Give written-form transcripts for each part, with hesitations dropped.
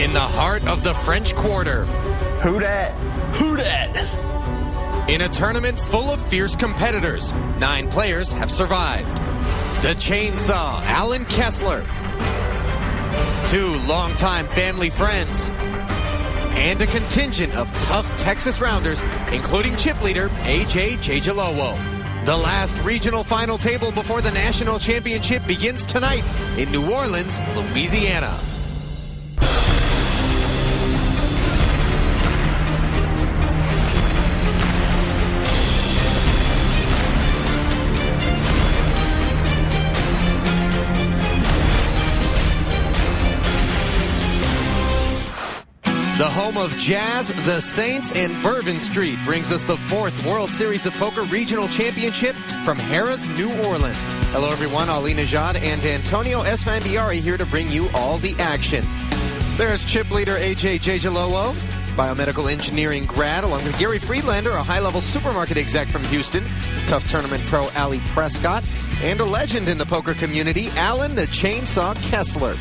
In the heart of the French Quarter. Who dat? Who dat? In a tournament full of fierce competitors, 9 players have survived. The Chainsaw, Alan Kessler. 2 longtime family friends. And a contingent of tough Texas rounders, including chip leader AJ Jejalowo. The last regional final table before the national championship begins tonight in New Orleans, Louisiana. The home of Jazz, the Saints, and Bourbon Street brings us the 4th World Series of Poker Regional Championship from Harrah's, New Orleans. Hello, everyone. Ali Najad and Antonio Esfandiari here to bring you all the action. There's chip leader AJ Jejalowo, biomedical engineering grad, along with Gary Friedlander, a high-level supermarket exec from Houston, tough tournament pro Ali Prescott, and a legend in the poker community, Alan the Chainsaw Kessler.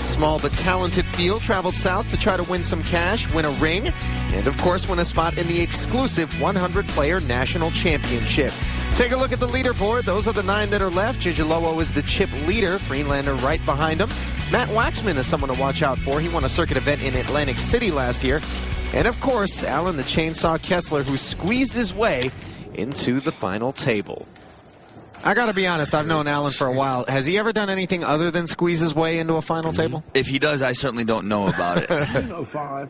Small but talented field traveled south to try to win some cash, win a ring, and of course win a spot in the exclusive 100-player national championship. Take a look at the leaderboard. Those are the 9 that are left. Jejalowo is the chip leader, Friedlander right behind him. Matt Waxman is someone to watch out for. He won a circuit event in Atlantic City last year. And of course, Alan the Chainsaw Kessler, who squeezed his way into the final table. I gotta be honest, I've known Alan for a while. Has he ever done anything other than squeeze his way into a final table? If he does, I certainly don't know about it.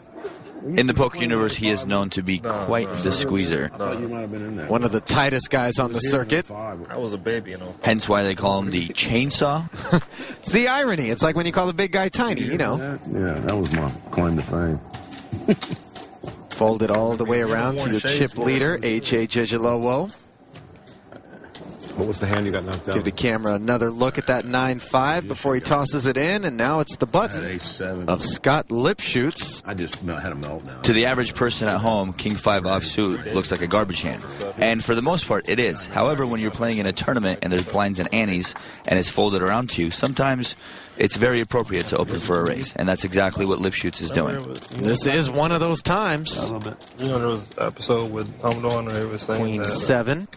In the poker universe, he is known to be quite the squeezer. One of the tightest guys on the circuit. I was a baby, you know. Hence why they call him the Chainsaw. It's the irony. It's like when you call the big guy tiny, you know. Yeah, that was my claim to fame. Folded all the way around to the chip leader, AJ Jejalowo. What was the hand you got knocked out? Give the camera another look at that 9-5 before he tosses it in, and now it's the button of Scott Lipschutz. I just had a meltdown. To the average person at home, King 5 offsuit looks like a garbage hand. And for the most part, it is. However, when you're playing in a tournament and there's blinds and antes and it's folded around to you, sometimes it's very appropriate to open for a raise. And that's exactly what Lipschutz is doing. This is one of those times. You know, there was an episode with Tom Dawn where he was saying Queen that 7.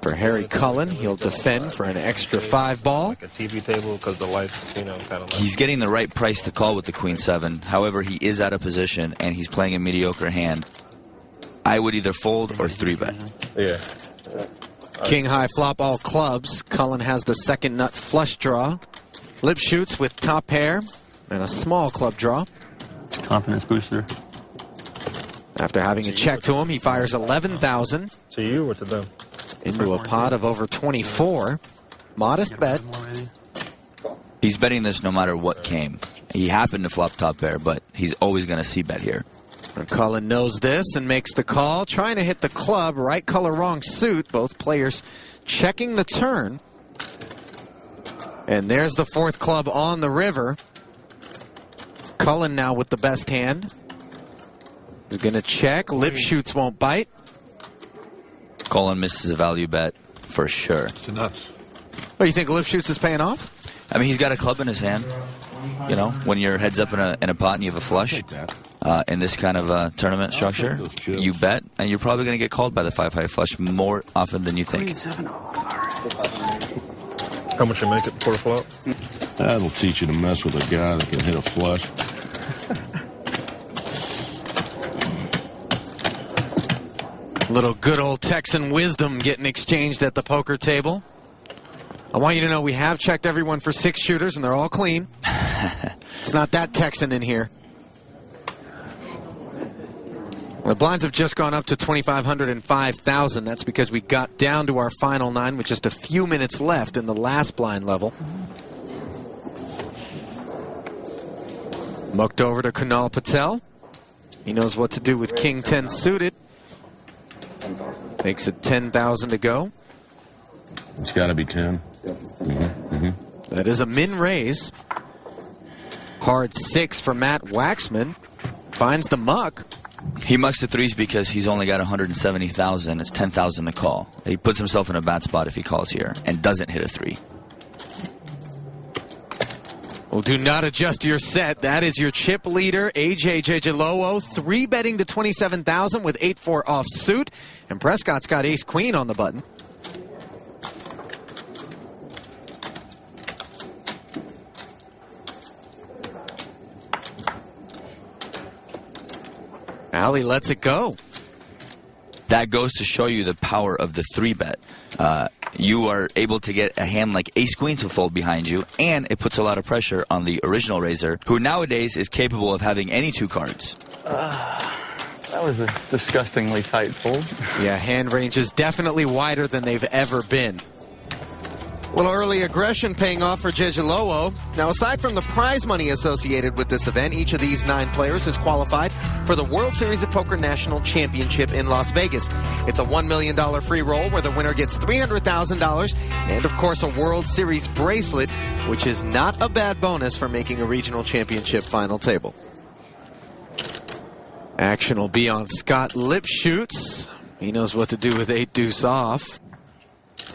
For Harry Cullen, he'll defend for an extra 5 ball. like a TV table because the lights, you know, kind of like... He's getting the right price to call with the Queen 7. However, he is out of position and he's playing a mediocre hand. I would either fold or 3-bet. Yeah. King high flop all clubs. Cullen has the second nut flush draw. Lipschutz with top pair and a small club draw. Confidence booster. After having a check to him, he fires 11,000 To you or to them? into a pot of over 24. Modest bet. He's betting this no matter what came. He happened to flop top pair, but he's always going to see bet here. And Cullen knows this and makes the call, trying to hit the club. Right color, wrong suit. Both players checking the turn. And there's the 4th club on the river. Cullen now with the best hand. He's going to check. Lipschutz won't bite. Cullen misses a value bet for sure. It's nuts. Oh, you think Lipschutz is paying off? I mean, he's got a club in his hand. You know, when your head's up in a pot and you have a flush in this kind of tournament structure, you bet, and you're probably going to get called by the 5-high flush more often than you think. How much you make it before the flop? That'll teach you to mess with a guy that can hit a flush. Little good old Texan wisdom getting exchanged at the poker table. I want you to know we have checked everyone for 6 shooters, and they're all clean. It's not that Texan in here. Well, the blinds have just gone up to 2,500 and 5,000. That's because we got down to our final 9 with just a few minutes left in the last blind level. Mucked over to Kunal Patel. He knows what to do with King 10 suited. Makes it 10,000 to go. It's got to be 10. That is a min raise. Hard 6 for Matt Waxman. Finds the muck. He mucks the 3s because he's only got 170,000. It's 10,000 to call. He puts himself in a bad spot if he calls here and doesn't hit a 3. Well, do not adjust your set. That is your chip leader, AJ Jejelowo, 3-betting to 27,000 with 8-4 offsuit. And Prescott's got ace-queen on the button. Ali lets it go. That goes to show you the power of the 3-bet. You are able to get a hand like ace-queen to fold behind you, and it puts a lot of pressure on the original raiser, who nowadays is capable of having any 2 cards. That was a disgustingly tight fold. Yeah, hand range is definitely wider than they've ever been. A little early aggression paying off for Jejelowo. Now, aside from the prize money associated with this event, each of these 9 players is qualified for the World Series of Poker National Championship in Las Vegas. It's a $1 million free roll where the winner gets $300,000 and, of course, a World Series bracelet, which is not a bad bonus for making a regional championship final table. Action will be on Scott Lipschutz. He knows what to do with 8-deuce off.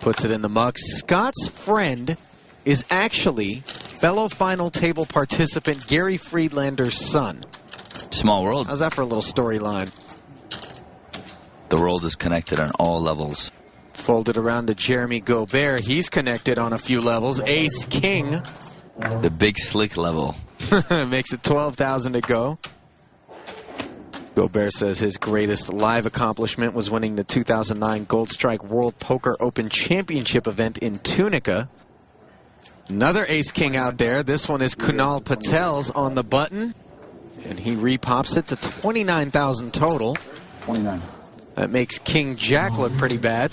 Puts it in the muck. Scott's friend is actually fellow final table participant Gary Friedlander's son. Small world. How's that for a little storyline? The world is connected on all levels. Folded around to Jeremy Gobert. He's connected on a few levels. Ace-king. The big slick level. Makes it 12,000 to go. Gobert says his greatest live accomplishment was winning the 2009 Gold Strike World Poker Open Championship event in Tunica. Another ace-king out there. This one is Kunal Patel's on the button. And he repops it to 29,000 total. 29. That makes King Jack look pretty bad.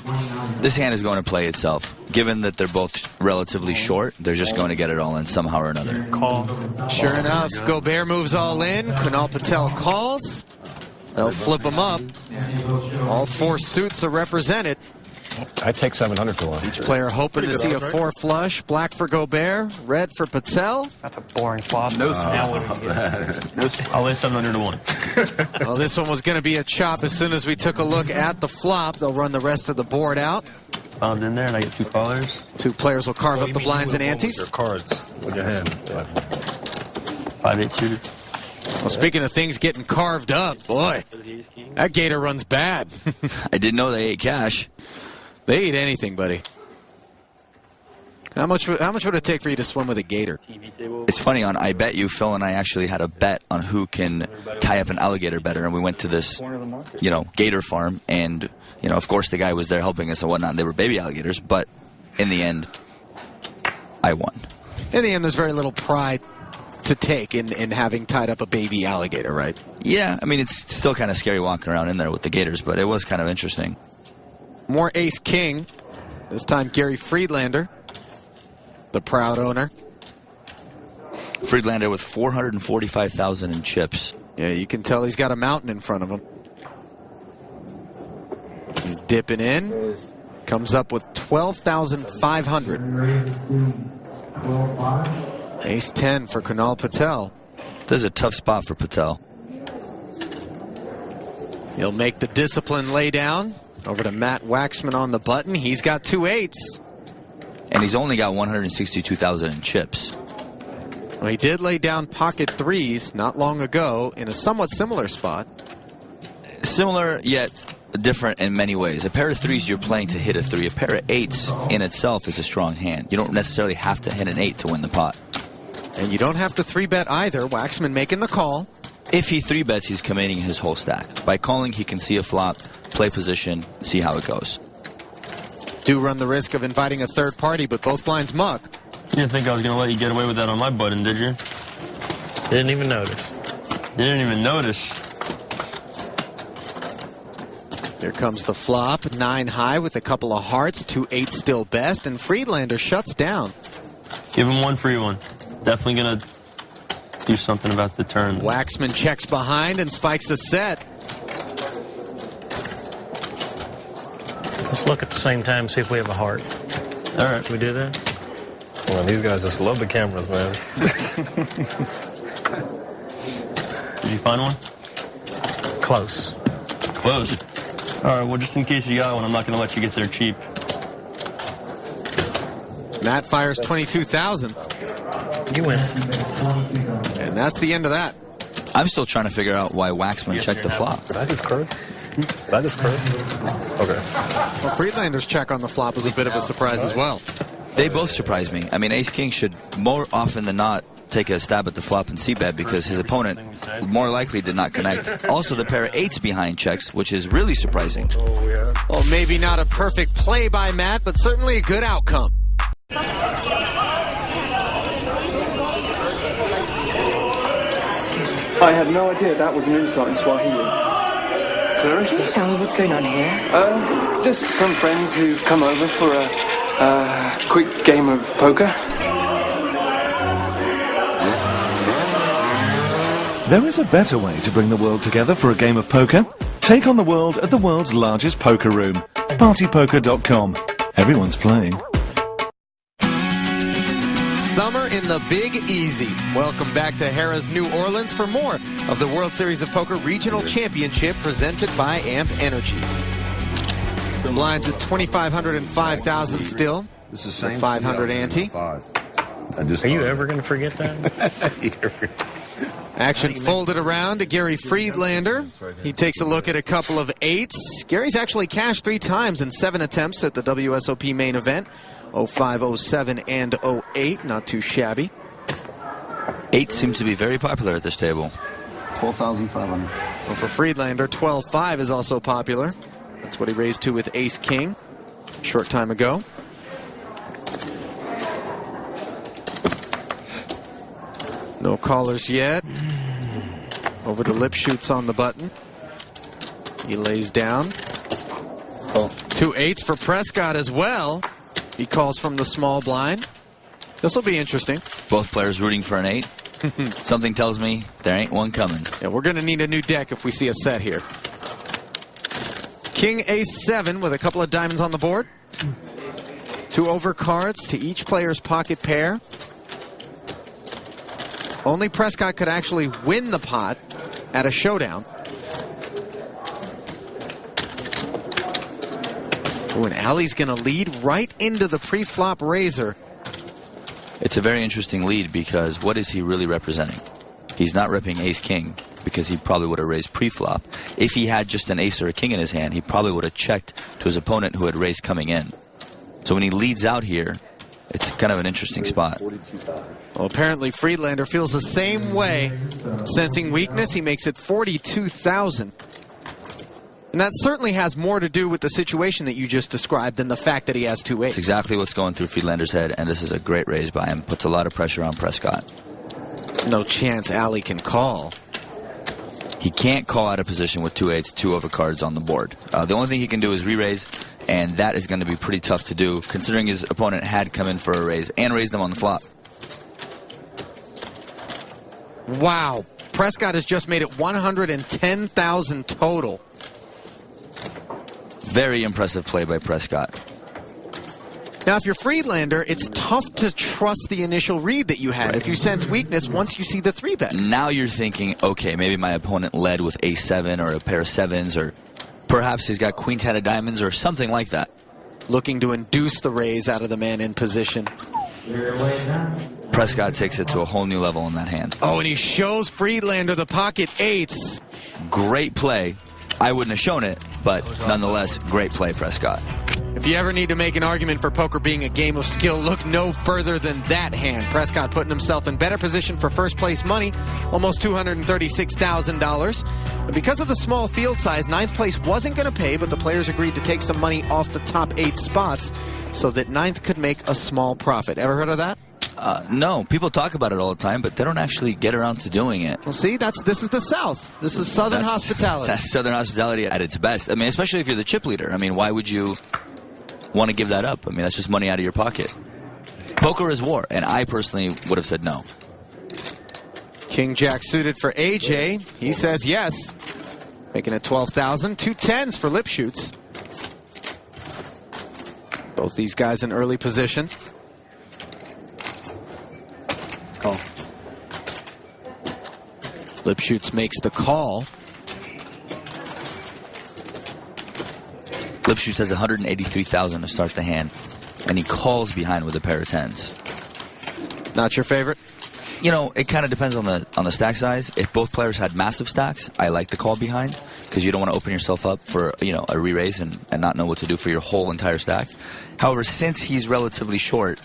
This hand is going to play itself. Given that they're both relatively short, they're just going to get it all in somehow or another. Call. Sure enough, Gobert moves all in. Kunal Patel calls. They'll flip them up. All 4 suits are represented. I take 700 to 1. Each player hoping to see a 4 flush. Black for Gobert, red for Patel. That's a boring flop. No, I'll lay 700 to 1. Well, this one was going to be a chop as soon as we took a look at the flop. They'll run the rest of the board out. Found in there, and I get 2 callers. 2 players will carve up the blinds and antes. Your cards with your hand. Yeah. 5-8 suited. Well, speaking of things getting carved up, boy, that gator runs bad. I didn't know they ate cash. They eat anything, buddy. How much would it take for you to swim with a gator? It's funny, on I Bet You, Phil and I actually had a bet on who can tie up an alligator better, and we went to this, gator farm, and, of course the guy was there helping us and whatnot, and they were baby alligators, but in the end, I won. In the end, there's very little pride to take in having tied up a baby alligator, right? Yeah, I mean, it's still kind of scary walking around in there with the gators, but it was kind of interesting. More ace-king. This time Gary Friedlander, the proud owner. Friedlander with 445,000 in chips. Yeah, you can tell he's got a mountain in front of him. He's dipping in. Comes up with 12,500. Ace-10 for Kunal Patel. This is a tough spot for Patel. He'll make the discipline lay down. Over to Matt Waxman on the button. He's got 2 8s. And he's only got 162,000 in chips. Well, he did lay down pocket 3s not long ago in a somewhat similar spot. Similar, yet different in many ways. A pair of 3s you're playing to hit a 3. A pair of 8s in itself is a strong hand. You don't necessarily have to hit an 8 to win the pot. And you don't have to 3-bet either. Waxman making the call. If he 3-bets, he's committing his whole stack. By calling, he can see a flop, play position, see how it goes. Do run the risk of inviting a third party, but both blinds muck. You didn't think I was going to let you get away with that on my button, did you? Didn't even notice. Didn't even notice. Here comes the flop. 9 high with a couple of hearts. 2 8 still best, and Friedlander shuts down. Give him one free one. Definitely going to do something about the turn. Waxman checks behind and spikes a set. Let's look at the same time, see if we have a heart. All right. Can we do that? Well, these guys just love the cameras, man. Did you find one? Close. Close. All right, well, just in case you got one, I'm not going to let you get there cheap. Matt fires 22,000. You win. And that's the end of that. I'm still trying to figure out why Waxman checked the flop. Did I just curse? Did I just curse? Okay. Well, Friedlander's check on the flop was a bit of a surprise as well. They both surprised me. I mean, Ace-King should more often than not take a stab at the flop and c-bet because his opponent more likely did not connect. Also, the pair of eights behind checks, which is really surprising. Well, maybe not a perfect play by Matt, but certainly a good outcome. I had no idea that was an insult in Swahili. Clarissa? Can you tell me what's going on here? Just some friends who've come over for a quick game of poker. There is a better way to bring the world together for a game of poker. Take on the world at the world's largest poker room, partypoker.com. Everyone's playing. Summer in the Big Easy. Welcome back to Harrah's New Orleans for more of the World Series of Poker Regional Championship presented by Amp Energy. The blinds at 2,500 and 5,000 still. This is the 500 ante. Are you ever going to forget that? Action folded around to Gary Friedlander. He takes a look at a couple of eights. Gary's actually cashed 3 times in 7 attempts at the WSOP main event. 05, 07, and 08. Not too shabby. 8 seems to be very popular at this table. 12,500. Well, for Friedlander, 12-5 is also popular. That's what he raised to with Ace-King a short time ago. No callers yet. Over to Lipschutz on the button. He lays down. 2 eights for Prescott as well. He calls from the small blind. This will be interesting. Both players rooting for an 8. Something tells me there ain't one coming. Yeah, we're going to need a new deck if we see a set here. King Ace-7 with a couple of diamonds on the board. 2 overcards to each player's pocket pair. Only Prescott could actually win the pot at a showdown. Oh, and Ali's going to lead right into the pre-flop razor. It's a very interesting lead because what is he really representing? He's not repping Ace-King because he probably would have raised pre-flop. If he had just an ace or a king in his hand, he probably would have checked to his opponent who had raised coming in. So when he leads out here, it's kind of an interesting spot. Well, apparently Friedlander feels the same way. Sensing weakness, he makes it 42,000. And that certainly has more to do with the situation that you just described than the fact that he has 2 eights. It's exactly what's going through Friedlander's head, and this is a great raise by him. Puts a lot of pressure on Prescott. No chance Ali can call. He can't call out of position with 2 eights, 2 overcards on the board. The only thing he can do is re-raise, and that is going to be pretty tough to do, considering his opponent had come in for a raise and raised them on the flop. Wow. Prescott has just made it 110,000 total. Very impressive play by Prescott. Now, if you're Friedlander, it's tough to trust the initial read that you had if you sense weakness once you see the 3-bet. Now you're thinking, okay, maybe my opponent led with a7 or a pair of 7s, or perhaps he's got queen 10 of diamonds or something like that. Looking to induce the raise out of the man in position. Prescott takes it to a whole new level in that hand. Oh, and he shows Friedlander the pocket 8s. Great play. I wouldn't have shown it, but nonetheless, great play, Prescott. If you ever need to make an argument for poker being a game of skill, look no further than that hand. Prescott putting himself in better position for first place money, almost $236,000. But because of the small field size, 9th place wasn't going to pay, but the players agreed to take some money off the top 8 spots so that 9th could make a small profit. Ever heard of that? No, people talk about it all the time, but they don't actually get around to doing it. Well, see, this is the South. This is Southern hospitality. That's Southern hospitality at its best. I mean, especially if you're the chip leader. I mean, why would you want to give that up? I mean, that's just money out of your pocket. Poker is war, and I personally would have said no. King Jack suited for AJ. He says yes. Making it 12,000. 2 10s for Lipschutz. Both these guys in early position. Call. Lipschutz makes the call. Lipschutz has 183,000 to start the hand, and he calls behind with a pair of 10s. Not your favorite? You know, it kind of depends on the stack size. If both players had massive stacks, I like the call behind, because you don't want to open yourself up for, you know, a re-raise and not know what to do for your whole entire stack. However, since he's relatively short,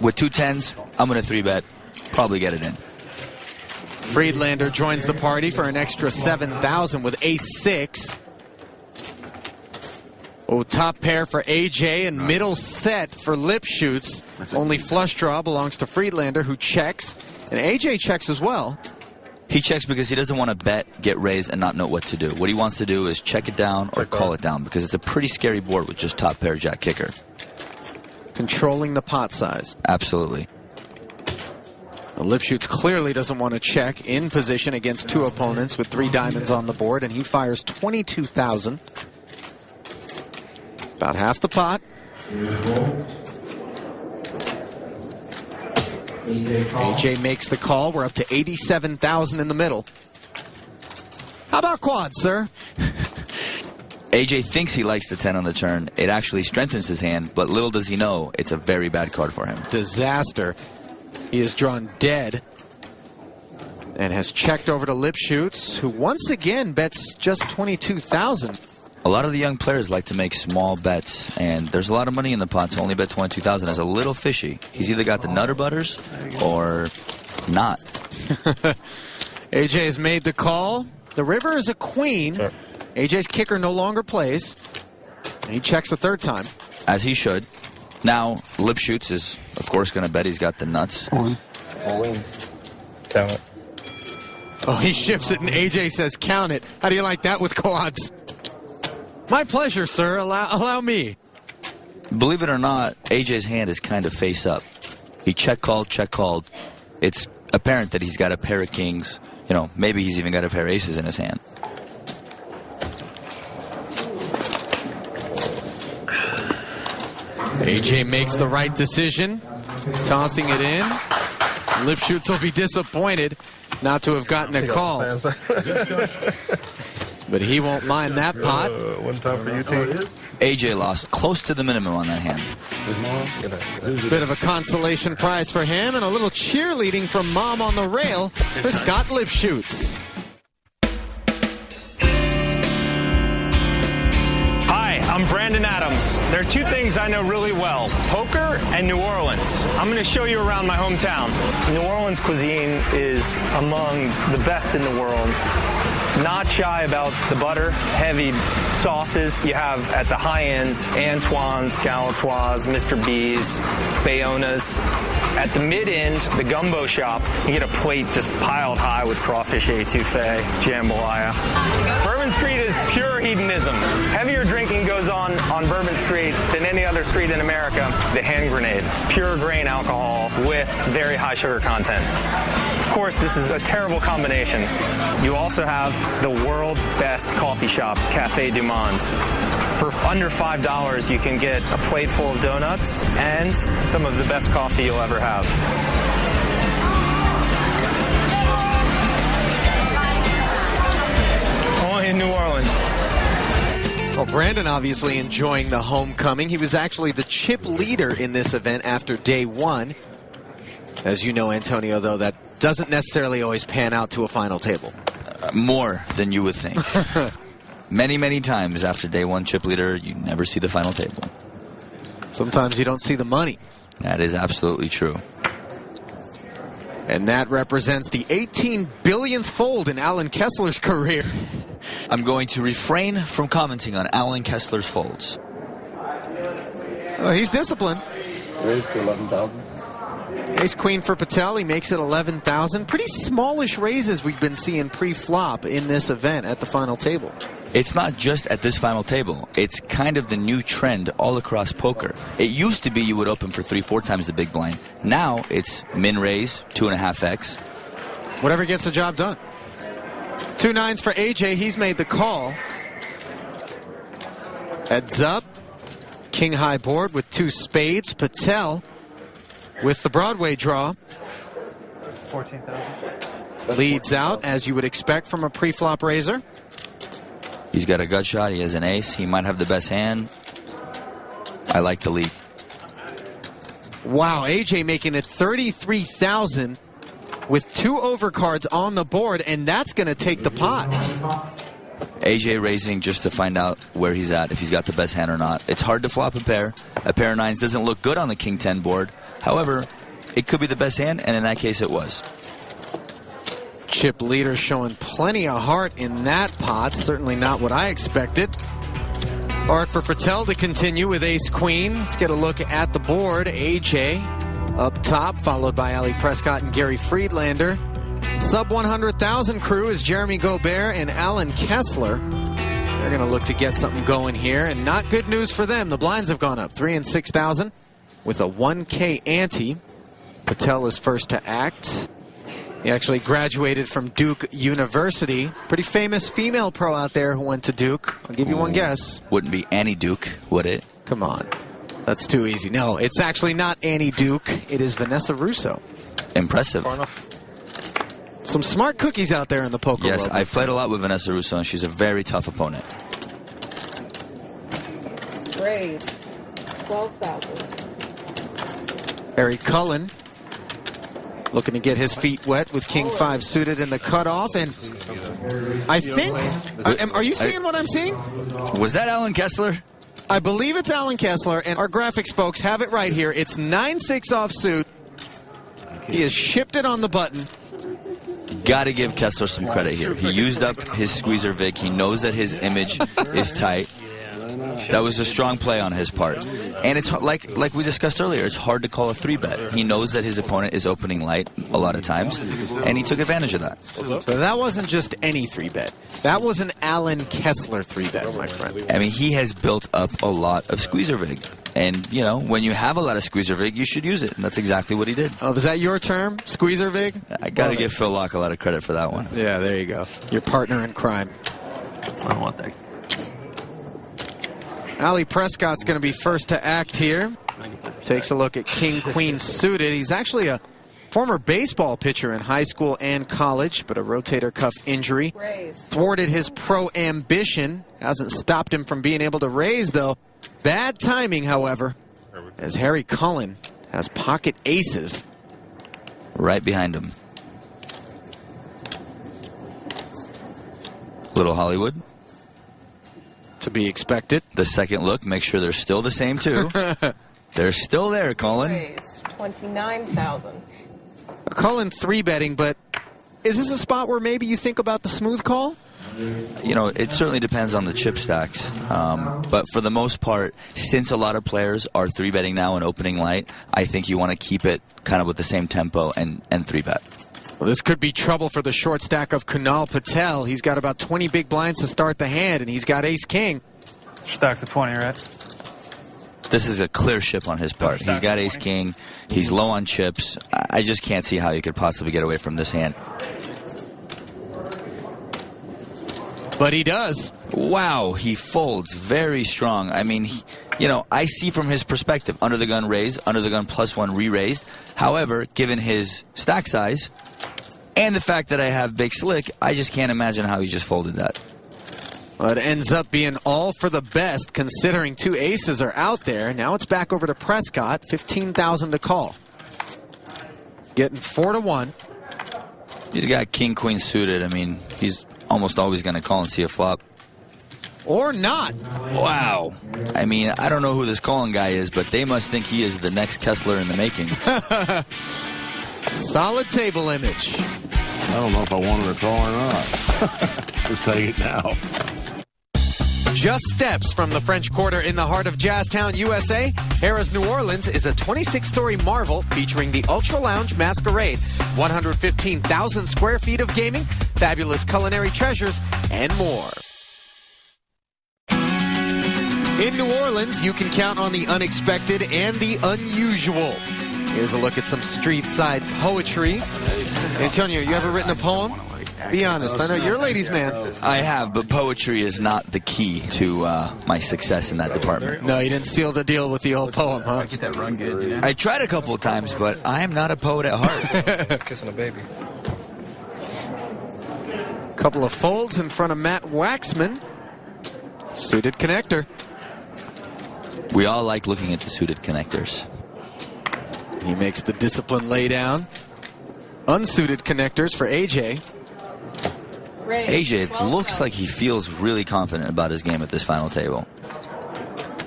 with 2 10s, I'm going to 3-bet, probably get it in. Friedlander joins the party for an extra 7,000 with ace-6. Oh, top pair for AJ and middle set for Lipschutz. Only flush draw belongs to Friedlander, who checks. And AJ checks as well. He checks because he doesn't want to bet, get raised, and not know what to do. What he wants to do is check it down or call it down, because it's a pretty scary board with just top pair jack kicker. Controlling the pot size. Absolutely. Well, Lipschutz clearly doesn't want to check in position against 2 opponents with 3 diamonds on the board, and he fires 22,000. About half the pot. AJ makes the call. We're up to 87,000 in the middle. How about quad, sir? AJ thinks he likes the 10 on the turn. It actually strengthens his hand, but little does he know it's a very bad card for him. Disaster. He is drawn dead and has checked over to Lipschutz, who once again bets just 22,000. A lot of the young players like to make small bets, and there's a lot of money in the pot. To only bet 22,000 is a little fishy. He's either got the Nutter Butters or not. AJ has made the call. The river is a queen. Sure. AJ's kicker no longer plays. And he checks a 3rd time. As he should. Now, Lipschutz is, of course, going to bet he's got the nuts. All in. Count it. Oh, he shifts it, and AJ says, count it. How do you like that with quads? My pleasure, sir. Allow me. Believe it or not, AJ's hand is kind of face up. He check called. It's apparent that he's got a pair of kings. You know, maybe he's even got a pair of aces in his hand. AJ makes the right decision, tossing it in. Lipschutz will be disappointed not to have gotten a call. But he won't mind that pot. One time for you, team. AJ lost close to the minimum on that hand. Bit of a consolation prize for him, and a little cheerleading from Mom on the rail for Scott Lipschutz. Hi, I'm Brandon Adams. There are 2 things I know really well, poker and New Orleans. I'm going to show you around my hometown. New Orleans cuisine is among the best in the world. Not shy about the butter, heavy sauces. You have at the high end, Antoine's, Galatoire's, Mr. B's, Bayona's. At the mid end, the gumbo shop, you get a plate just piled high with crawfish etouffee, jambalaya. Bourbon Street is pure hedonism. Heavier drinking goes on Bourbon Street than any other street in America. The hand grenade, pure grain alcohol with very high sugar content. Of course, this is a terrible combination. You also have the world's best coffee shop, Café du Monde. For under $5, you can get a plate full of donuts and some of the best coffee you'll ever have. Only in New Orleans. Well, Brandon obviously enjoying the homecoming. He was actually the chip leader in this event after day 1. As you know, Antonio, though, that doesn't necessarily always pan out to a final table. More than you would think. Many, many times after day 1 chip leader, you never see the final table. Sometimes you don't see the money. That is absolutely true. And that represents the 18 billionth fold in Alan Kessler's career. I'm going to refrain from commenting on Alan Kessler's folds. Well, he's disciplined. Raise to 11,000. Ace Queen for Patel. He makes it 11,000. Pretty smallish raises we've been seeing pre-flop in this event at the final table. It's not just at this final table. It's kind of the new trend all across poker. It used to be you would open for 3-4 times the big blind. Now it's min raise, 2.5x. Whatever gets the job done. 2 9s for AJ. He's made the call. Heads up. King high board with 2 spades. Patel with the Broadway draw. 14,000. Leads out, as you would expect from a pre-flop raiser. He's got a gut shot. He has an ace. He might have the best hand. I like the lead. Wow, AJ making it 33,000 with 2 overcards on the board, and that's going to take the pot. AJ raising just to find out where he's at, if he's got the best hand or not. It's hard to flop a pair. A pair of 9s doesn't look good on the King 10 board. However, it could be the best hand, and in that case it was. Chip leader showing plenty of heart in that pot. Certainly not what I expected. Art for Patel to continue with ace-queen. Let's get a look at the board. AJ up top, followed by Ali Prescott and Gary Friedlander. Sub 100,000 crew is Jeremy Gobert and Alan Kessler. They're going to look to get something going here, and not good news for them. The blinds have gone up 3 and 6,000 with a 1K ante. Patel is first to act. He actually graduated from Duke University. Pretty famous female pro out there who went to Duke. I'll give you one guess. Wouldn't be Annie Duke, would it? Come on. That's too easy. No, it's actually not Annie Duke. It is Vanessa Russo. Impressive. Some smart cookies out there in the poker world. Yes, I've played a lot with Vanessa Russo, and she's a very tough opponent. Raise 12,000. Harry Cullen looking to get his feet wet with King 5 suited in the cutoff, and I think, are you seeing what I'm seeing? Was that Alan Kessler? I believe it's Alan Kessler, and our graphics folks have it right here. It's 9-6 offsuit. He has shipped it on the button. Got to give Kessler some credit here. He used up his squeezer vig. He knows that his image is tight. That was a strong play on his part. And it's like we discussed earlier, it's hard to call a 3-bet. He knows that his opponent is opening light a lot of times, and he took advantage of that. But that wasn't just any 3-bet. That was an Alan Kessler 3-bet, my friend. I mean, he has built up a lot of squeezer vig. And, you know, when you have a lot of squeezer vig, you should use it. And that's exactly what he did. Oh, is that your term? Squeezer vig? I got to give Phil Locke a lot of credit for that one. Yeah, there you go. Your partner in crime. I don't want that. Ali Prescott's going to be first to act here. Takes a look at King Queen suited. He's actually a former baseball pitcher in high school and college, but a rotator cuff injury thwarted his pro ambition. Hasn't stopped him from being able to raise, though. Bad timing, however, as Harry Cullen has pocket aces. Right behind him. Little Hollywood. To be expected. The second look, make sure they're still the same, too. They're still there, Cullen. Raise 29,000. Cullen 3-betting, but is this a spot where maybe you think about the smooth call? You know, it certainly depends on the chip stacks. But for the most part, since a lot of players are 3-betting now and opening light, I think you want to keep it kind of with the same tempo and 3-bet. Well, this could be trouble for the short stack of Kunal Patel. He's got about 20 big blinds to start the hand, and he's got ace-king. Stacks of 20, right? This is a clear ship on his part. He's got ace-king. He's low on chips. I just can't see how he could possibly get away from this hand. But he does. Wow, he folds very strong. I mean, you know, I see from his perspective, under the gun raised, under the gun +1 re-raised. However, given his stack size and the fact that I have big slick, I just can't imagine how he just folded that. Well, it ends up being all for the best, considering 2 aces are out there. Now it's back over to Prescott, 15,000 to call. Getting 4-1. He's got king, queen suited. I mean, he's almost always going to call and see a flop. Or not. Wow. I mean, I don't know who this calling guy is, but they must think he is the next Kessler in the making. Solid table image. I don't know if I wanted to call or not. Just take it now. Just steps from the French Quarter in the heart of Jazztown, USA, Harrah's New Orleans is a 26-story marvel featuring the Ultra Lounge Masquerade, 115,000 square feet of gaming, fabulous culinary treasures, and more. In New Orleans, you can count on the unexpected and the unusual. Here's a look at some street-side poetry. Antonio, you ever written a poem? Be honest. I know you're a ladies' man. I have, but poetry is not the key to my success in that department. No, you didn't seal the deal with the old poem, huh? I tried a couple of times, but I am not a poet at heart. Kissing a baby. Couple of folds in front of Matt Waxman. Suited connector. We all like looking at the suited connectors. He makes the discipline lay down. Unsuited connectors for AJ. AJ, it looks like he feels really confident about his game at this final table.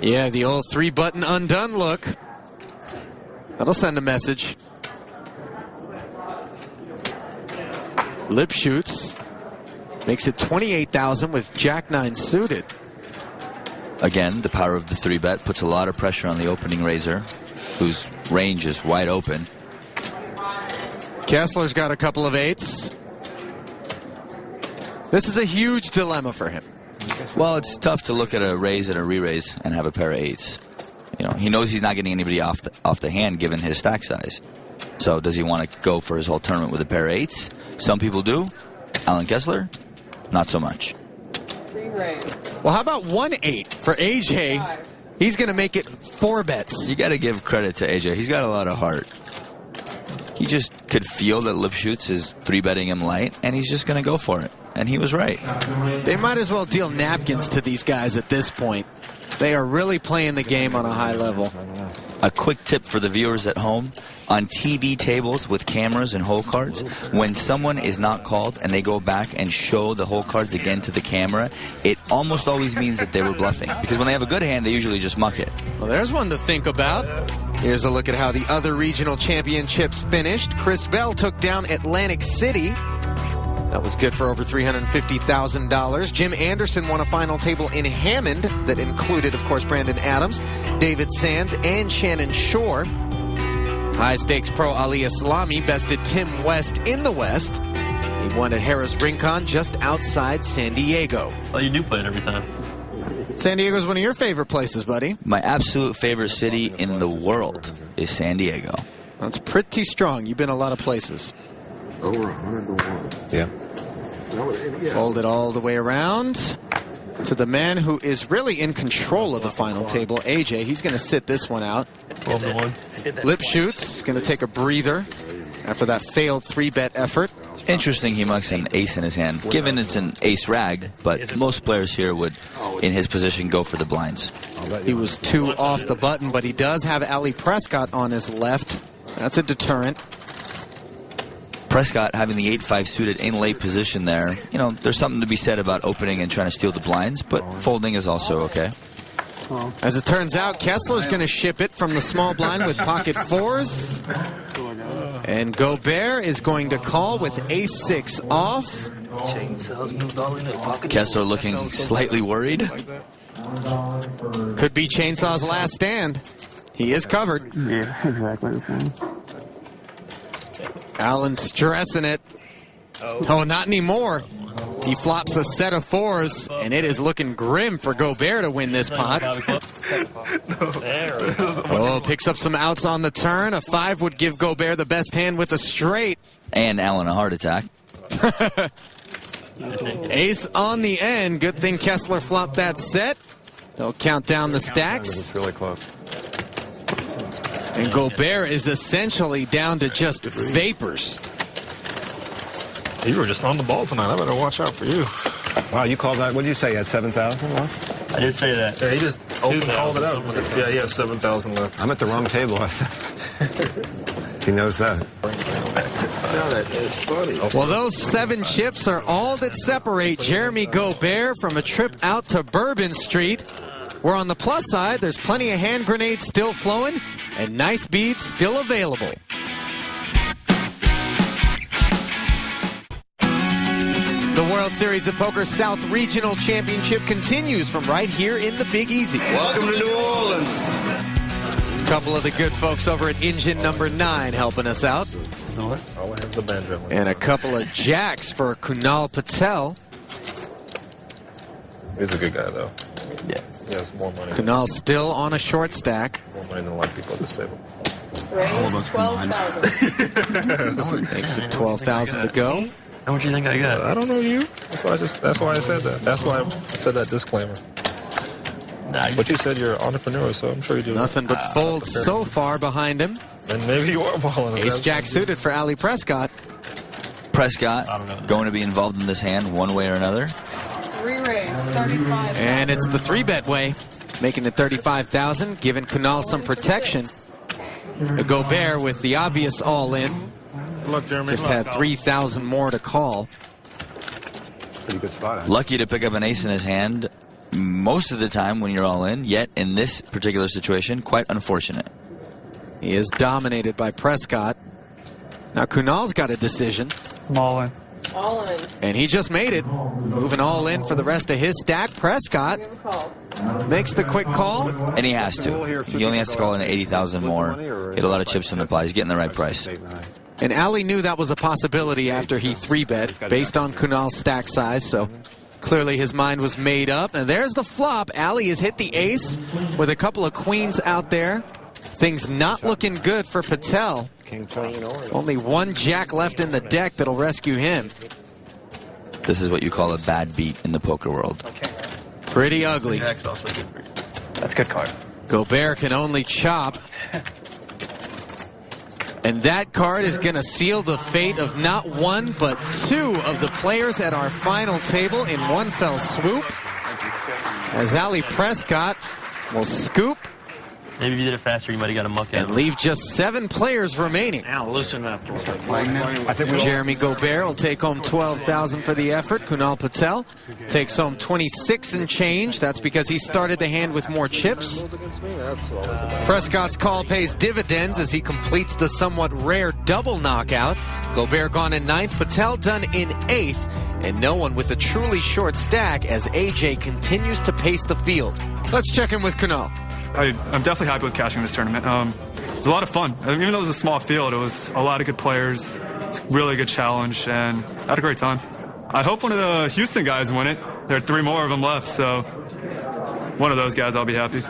Yeah, the old 3-button undone look. That'll send a message. Lip shoots. Makes it 28,000 with Jack-9 suited. Again, the power of the 3-bet puts a lot of pressure on the opening raiser, whose range is wide open. Kessler's got a couple of 8s. This is a huge dilemma for him. Well, it's tough to look at a raise and a re-raise and have a pair of 8s. You know, he knows he's not getting anybody off the hand given his stack size. So does he want to go for his whole tournament with a pair of 8s? Some people do. Alan Kessler, not so much. Well, how about 1-8 for AJ? He's going to make it 4 bets. You got to give credit to AJ. He's got a lot of heart. He just could feel that Lip Shoots is 3-betting him light, and he's just going to go for it. And he was right. They might as well deal napkins to these guys at this point. They are really playing the game on a high level. A quick tip for the viewers at home. On TV tables with cameras and hole cards, when someone is not called and they go back and show the hole cards again to the camera, it almost always means that they were bluffing. Because when they have a good hand, they usually just muck it. Well, there's one to think about. Here's a look at how the other regional championships finished. Chris Bell took down Atlantic City. That was good for over $350,000. Jim Anderson won a final table in Hammond that included, of course, Brandon Adams, David Sands, and Shannon Shore. High-stakes pro Ali Islami bested Tim West in the West. He won at Harrah's Rincon just outside San Diego. Oh, you do play it every time. San Diego's one of your favorite places, buddy. My absolute favorite city in the world is San Diego. That's pretty strong. You've been a lot of places. Over 100 to 1. Yeah. Fold it all the way around to the man who is really in control of the final table, AJ. He's going to sit this one out. 12 to 1. Lip Shoots going to take a breather after that failed 3-bet effort. Interesting he mucks an ace in his hand, given it's an ace rag, but most players here would, in his position, go for the blinds. He was 2 off the button, but he does have Ali Prescott on his left. That's a deterrent. Prescott having the 8-5 suited in late position there, you know, there's something to be said about opening and trying to steal the blinds, but folding is also okay. As it turns out, Kessler's going to ship it from the small blind with pocket 4s. And Gobert is going to call with ace-6 off. Kessler looking slightly worried. Could be Chainsaw's last stand. He is covered. Yeah, exactly the same. Allen stressing it. Oh, not anymore. He flops a set of 4s, and it is looking grim for Gobert to win this pot. Oh, picks up some outs on the turn. A 5 would give Gobert the best hand with a straight. And Allen a heart attack. Ace on the end. Good thing Kessler flopped that set. They'll count down the stacks. It's really close. And Gobert is essentially down to just vapors. You were just on the ball tonight. I better watch out for you. Wow, you called that. What did you say? You had 7,000 left? I did say that. Yeah, he just called it out. Yeah, he has 7,000 left. I'm at the wrong table. He knows that. Well, those 7 chips are all that separate Jeremy Gobert from a trip out to Bourbon Street. Where on the plus side, there's plenty of hand grenades still flowing and nice beads still available. The World Series of Poker South Regional Championship continues from right here in the Big Easy. Welcome to New Orleans. A couple of the good folks over at engine number 9 helping us out. I'll have the banjo. And a couple of jacks for Kunal Patel. He's a good guy, though. Yeah. He has more money. Kunal still on a short stack. More money than a lot of people at this table. Raise 12,000. Makes it 12,000 to go. How much do you think I got? I don't know you. That's why I said that. That's why I said that disclaimer. But you said you're an entrepreneur, so I'm sure you do. Nothing but folds so far behind him. And maybe you are balling. Ace-Jack suited for Ali Prescott. Prescott going to be involved in this hand one way or another. Re-raise 35. And it's the 3-bet way, making it 35,000, giving Kunal some protection. Gobert with the obvious all-in. Look, Jeremy. Just had 3,000 more to call. Pretty good spot. Lucky to pick up an ace in his hand most of the time when you're all in, yet in this particular situation, quite unfortunate. He is dominated by Prescott. Now Kunal's got a decision. I'm all in. All in. And he just made it. Moving all in for the rest of his stack. Prescott makes the quick call. And he has to. He only has to call in 80,000 more. Get a lot of chips in the pie. He's getting the right price. And Ali knew that was a possibility after he 3-bet based on Kunal's stack size. So clearly his mind was made up. And there's the flop. Ali has hit the ace with a couple of queens out there. Things not looking good for Patel. Only one jack left in the deck that'll rescue him. This is what you call a bad beat in the poker world. Pretty ugly. That's a good card. Gobert can only chop. And that card is going to seal the fate of not one, but two of the players at our final table in one fell swoop. As Ali Prescott will scoop. Maybe if you did it faster, you might have got a muck out. And leave just 7 players remaining. Now listen up. Jeremy Gobert will take home $12,000 for the effort. Kunal Patel takes home 26 and change. That's because he started the hand with more chips. Prescott's call pays dividends as he completes the somewhat rare double knockout. Gobert gone in 9th, Patel done in 8th, and no one with a truly short stack as AJ continues to pace the field. Let's check in with Kunal. I'm definitely happy with cashing this tournament. It was a lot of fun. Even though it was a small field, it was a lot of good players. It's a really good challenge, and I had a great time. I hope one of the Houston guys win it. There are 3 more of them left, so one of those guys, I'll be happy.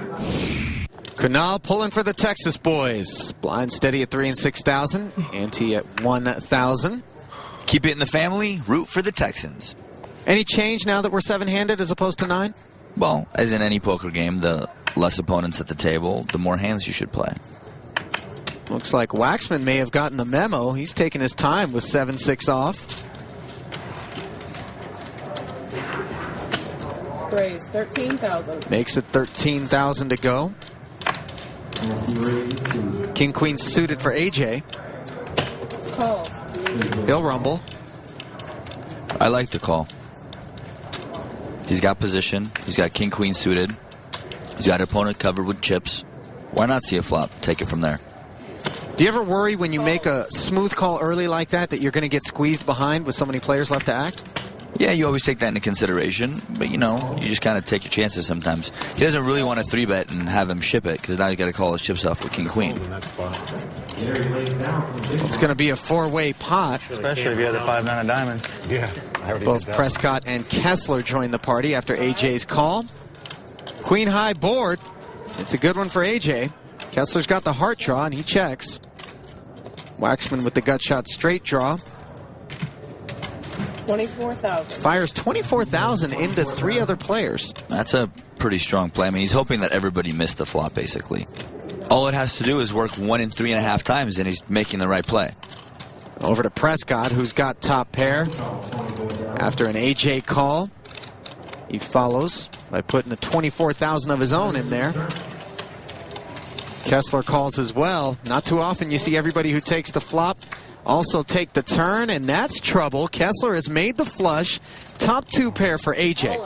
Kunal pulling for the Texas boys. Blind steady at 3 and 6,000. Ante at 1,000. Keep it in the family. Root for the Texans. Any change now that we're 7-handed as opposed to 9? Well, as in any poker game, the less opponents at the table, the more hands you should play. Looks like Waxman may have gotten the memo. He's taking his time with 7-6 off. Raise 13,000. Makes it 13,000 to go. King Queen suited for AJ. Call. He'll rumble. I like the call. He's got position. He's got King Queen suited. He's got an opponent covered with chips. Why not see a flop? Take it from there. Do you ever worry when you make a smooth call early like that you're going to get squeezed behind with so many players left to act? Yeah, you always take that into consideration, but you know, you just kind of take your chances sometimes. He doesn't really want to 3-bet and have him ship it because now he's got to call his chips off with King Queen. It's going to be a 4-way pot. Especially if you have the 5-9 of diamonds. Yeah. Both Prescott and Kessler joined the party after AJ's call. Queen high board. It's a good one for AJ. Kessler's got the heart draw and he checks. Waxman with the gut shot straight draw. 24,000. Fires 24,000 into 3 other players. That's a pretty strong play. I mean, he's hoping that everybody missed the flop, basically. All it has to do is work 1 in 3.5 times, and he's making the right play. Over to Prescott, who's got top pair. After an AJ call, he follows by putting a 24,000 of his own in there. Kessler calls as well. Not too often you see everybody who takes the flop also take the turn, and that's trouble. Kessler has made the flush. Top 2 pair for AJ.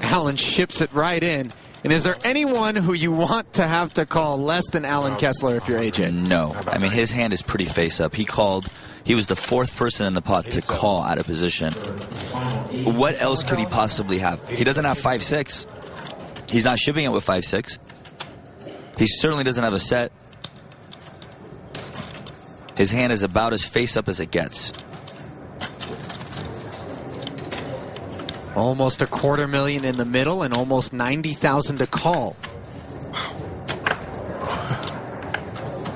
Allen ships it right in. And is there anyone who you want to have to call less than Allen Kessler if you're AJ? No. I mean, his hand is pretty face up. He called. He was the 4th person in the pot to call out of position. What else could he possibly have? He doesn't have 5-6. He's not shipping it with 5-6. He certainly doesn't have a set. His hand is about as face up as it gets. Almost $250,000 in the middle and almost 90,000 to call.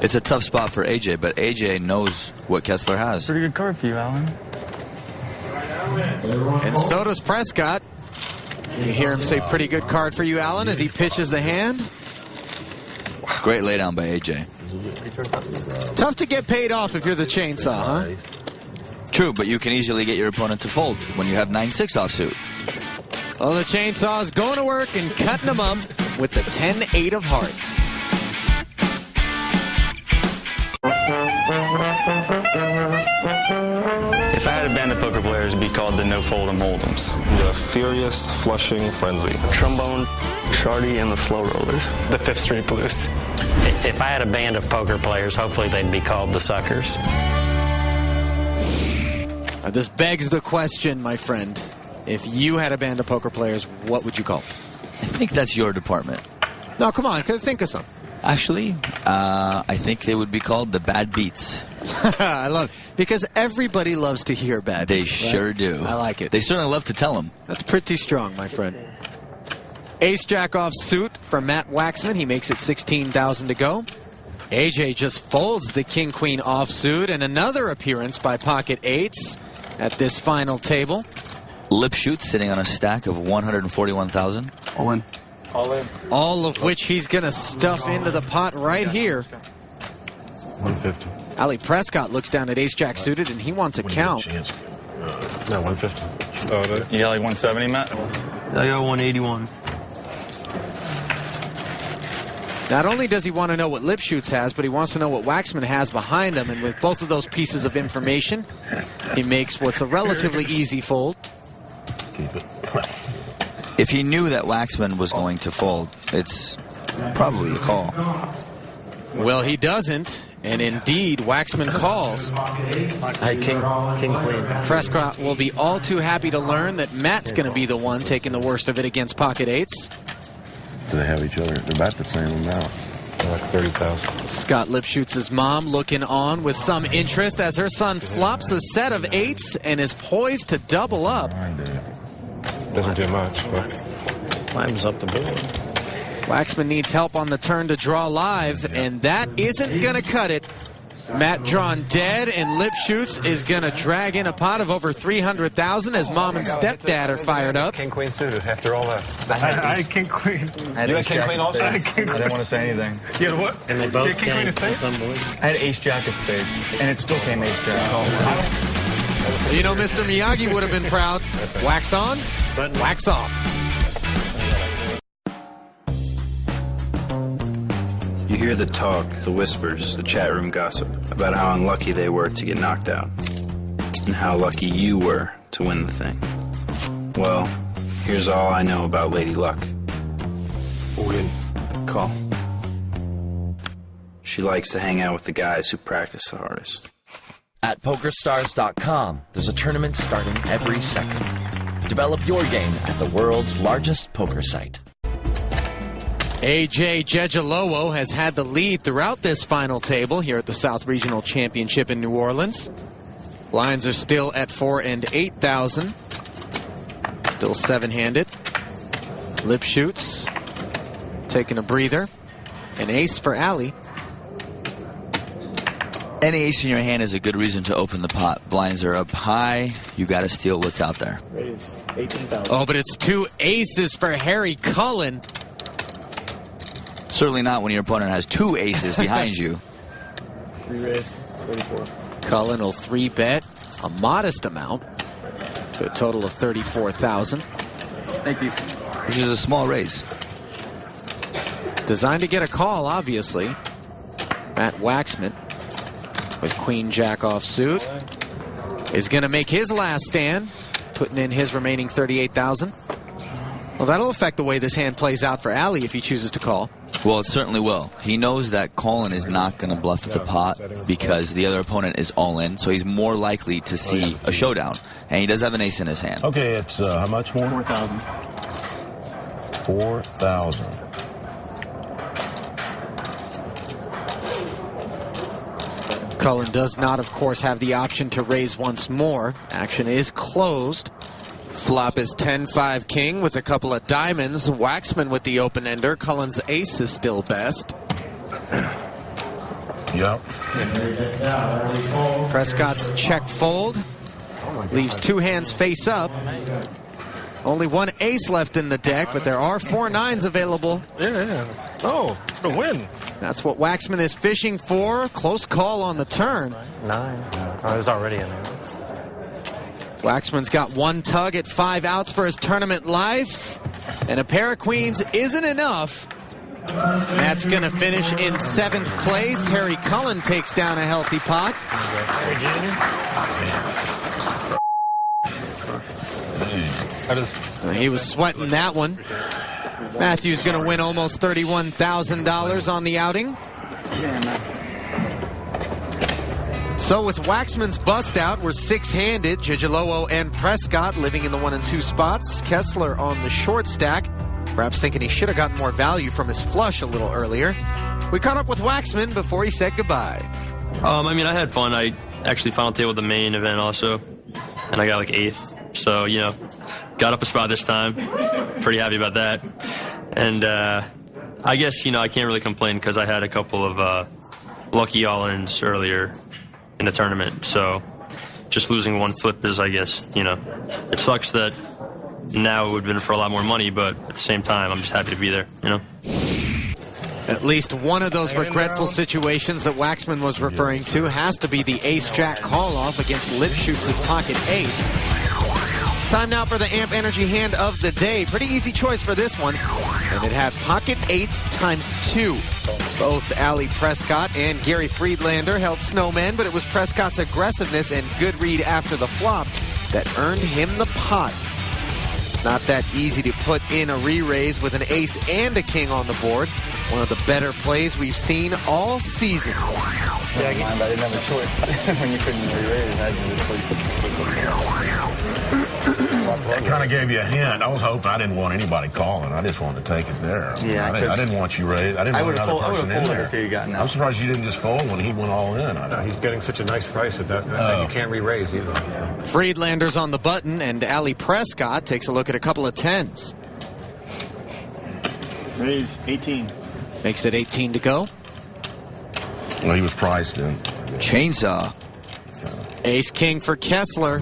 It's a tough spot for AJ, but AJ knows what Kessler has. Pretty good card for you, Allen. And so does Prescott. You hear him say pretty good card for you, Allen, as he pitches the hand. Great laydown by AJ. Tough to get paid off if you're the chainsaw, huh? True, but you can easily get your opponent to fold when you have 9-6 offsuit. Well, the chainsaw is going to work and cutting them up with the 10-8 of hearts. If I had a band of poker players, it'd be called the No Fold'em Hold'ems. The Furious Flushing Frenzy. Trombone, Shardy, and the Slow Rollers. The Fifth Street Blues. If I had a band of poker players, hopefully they'd be called the Suckers. This begs the question, my friend. If you had a band of poker players, what would you call them? I think that's your department. No, come on, think of some. Actually, I think they would be called the Bad Beats. I love it. Because everybody loves to hear bad They beats, sure right? do. I like it. They certainly love to tell them. That's pretty strong, my friend. Ace-Jack offsuit for Matt Waxman. He makes it 16,000 to go. AJ just folds the King-Queen offsuit, and another appearance by Pocket Eights at this final table. Lipshoot sitting on a stack of 141,000. All in. All in. All of which he's going to stuff into the pot right here. 150. Ali Prescott looks down at Ace-Jack suited, and he wants a count. No, 150. You got like 170, Matt? I got 181. Not only does he want to know what Lipshoots has, but he wants to know what Waxman has behind him. And with both of those pieces of information, he makes what's a relatively easy fold. Keep it. If he knew that Waxman was going to fold, it's probably a call. Well, he doesn't. And indeed, Waxman calls. Hey, King Queen. Prescott will be all too happy to learn that Matt's going to be the one taking the worst of it against Pocket Eights. Do they have each other? They're about the same amount. They're like 30,000. Scott Lipshoots' mom looking on with some interest as her son flops a set of eights and is poised to double up. Doesn't do much, but Climbs up the board. Waxman needs help on the turn to draw live, and that isn't going to cut it. Matt drawn dead, and Lipshoots is going to drag in a pot of over 300,000 as mom and stepdad are fired up. King Queen suited after all that. I had King Queen. I had King Queen also. I didn't want to say anything. You had what? And they both King Queen of Spades? I had Ace Jack of Spades, and it still came Ace Jack. You know, Mr. Miyagi would have been proud. Wax on, wax off. You hear the talk, the whispers, the chat room gossip about how unlucky they were to get knocked out and how lucky you were to win the thing. Well, here's all I know about Lady Luck. Win. Call. She likes to hang out with the guys who practice the hardest. At PokerStars.com, there's a tournament starting every second. Develop your game at the world's largest poker site. AJ Jejalowo has had the lead throughout this final table here at the South Regional Championship in New Orleans. Lines are still at 4,000 and 8,000. Still seven-handed. Lipshoots taking a breather. An ace for Ali. Any ace in your hand is a good reason to open the pot. Blinds are up high. You got to steal what's out there. Raise 18,000. Oh, but it's two aces for Harry Cullen. Certainly not when your opponent has two aces behind you. Three raise, 34. Cullen will 3-bet a modest amount to a total of 34,000. Thank you. Which is a small raise. Designed to get a call, obviously. Matt Waxman with Queen Jack offsuit is going to make his last stand, putting in his remaining 38,000. Well, that'll affect the way this hand plays out for Ali if he chooses to call. Well, it certainly will. He knows that Colin is not going to bluff at the pot because the other opponent is all in, so he's more likely to see a showdown. And he does have an ace in his hand. Okay, it's how much more? 4,000. 4,000. Cullen does not, of course, have the option to raise once more. Action is closed. Flop is 10-5 king with a couple of diamonds. Waxman with the open-ender. Cullen's ace is still best. Yep. Prescott's check fold. Leaves two hands face up. Only one ace left in the deck, but there are 4 nines available. yeah. Oh, the win. That's what Waxman is fishing for. Close call on the turn. 9. Oh, it was already in there. Waxman's got one tug at 5 outs for his tournament life. And a pair of queens isn't enough. That's going to finish in 7th place. Harry Cullen takes down a healthy pot. He was sweating that one. Matthew's going to win almost $31,000 on the outing. So with Waxman's bust out, we're six-handed. Jijalowo and Prescott living in the 1 and 2 spots. Kessler on the short stack, perhaps thinking he should have gotten more value from his flush a little earlier. We caught up with Waxman before he said goodbye. I mean, I had fun. I actually final table the main event also, and I got like 8th. So, you know, got up a spot this time. Pretty happy about that. And I guess, you know, I can't really complain because I had a couple of lucky all-ins earlier in the tournament. So just losing one flip is, I guess, you know, it sucks that now it would have been for a lot more money, but at the same time, I'm just happy to be there, you know. At least one of those regretful situations that Waxman was referring to has to be the ace-jack call-off against Lipschutz's pocket eights. Time now for the AMP Energy hand of the day. Pretty easy choice for this one. And it had pocket eights ×2. Both Ali Prescott and Gary Friedlander held snowmen, but it was Prescott's aggressiveness and good read after the flop that earned him the pot. Not that easy to put in a re-raise with an ace and a king on the board. One of the better plays we've seen all season. Yeah, I didn't have a choice when you couldn't re-raise. That kind of gave you a hint. I was hoping I didn't want anybody calling. I just wanted to take it there. Yeah, I didn't want you raised. I didn't want another person in there. I'm surprised you didn't just fold when he went all in. He's getting such a nice price at that. You can't re-raise either. Friedlander's on the button, and Ali Prescott takes a look at a couple of 10s. Raise 18. Makes it 18 to go. Well, he was priced in. Chainsaw. Ace king for Kessler.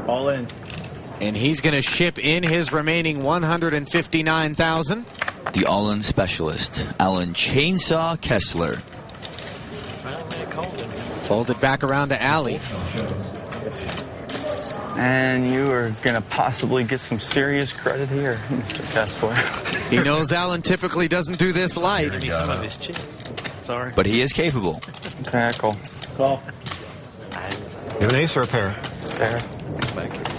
All in. And he's going to ship in his remaining $159,000. The all-in specialist, Alan Chainsaw Kessler. Folded back around to Ali. And you are going to possibly get some serious credit here, Mr. Kessler. He knows Alan typically doesn't do this light. Sorry. But he is capable. Tackle. Call. You have an ace or a pair? Pair.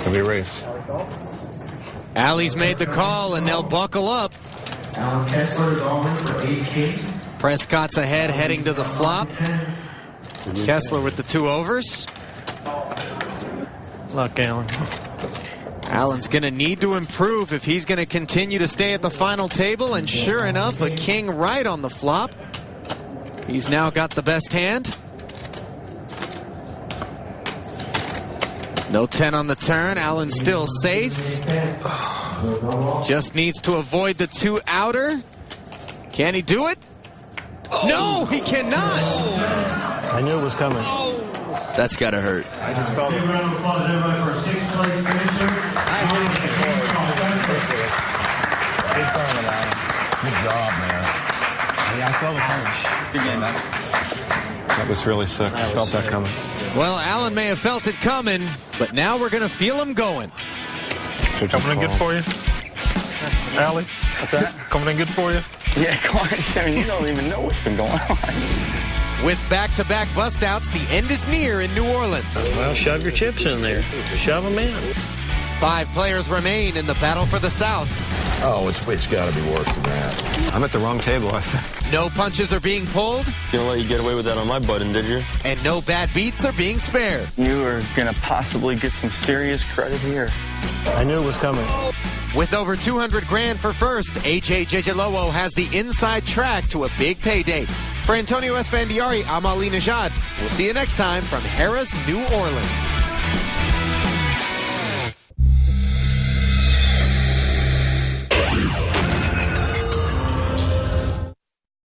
It'll be a race. Ali's made the call, and they'll buckle up. Prescott's ahead, heading to the flop. Kessler with the 2 overs. Luck, Alan. Alan's going to need to improve if he's going to continue to stay at the final table, and sure enough, a king right on the flop. He's now got the best hand. No 10 on the turn. Alan's still safe. Just needs to avoid the 2 outer. Can he do it? No, he cannot. I knew it was coming. That's got to hurt. I just felt it. Good job, man. Yeah, I felt it coming. Good game, man. That was really sick. I felt that coming. Well, Alan may have felt it coming, but now we're going to feel him going. Coming in good for you? Ali? What's that? Coming in good for you? Yeah, of course. I mean, you don't even know what's been going on. With back-to-back bust-outs, the end is near in New Orleans. Well, shove your chips in there. Shove them in. 5 players remain in the battle for the South. Oh, it's got to be worse than that. I'm at the wrong table. No punches are being pulled. Didn't let you get away with that on my button, did you? And no bad beats are being spared. You are going to possibly get some serious credit here. I knew it was coming. With over 200 grand for first, A.J. Jijalowo has the inside track to a big payday. For Antonio Esfandiari, I'm Ali Najad. We'll see you next time from Harrah's, New Orleans.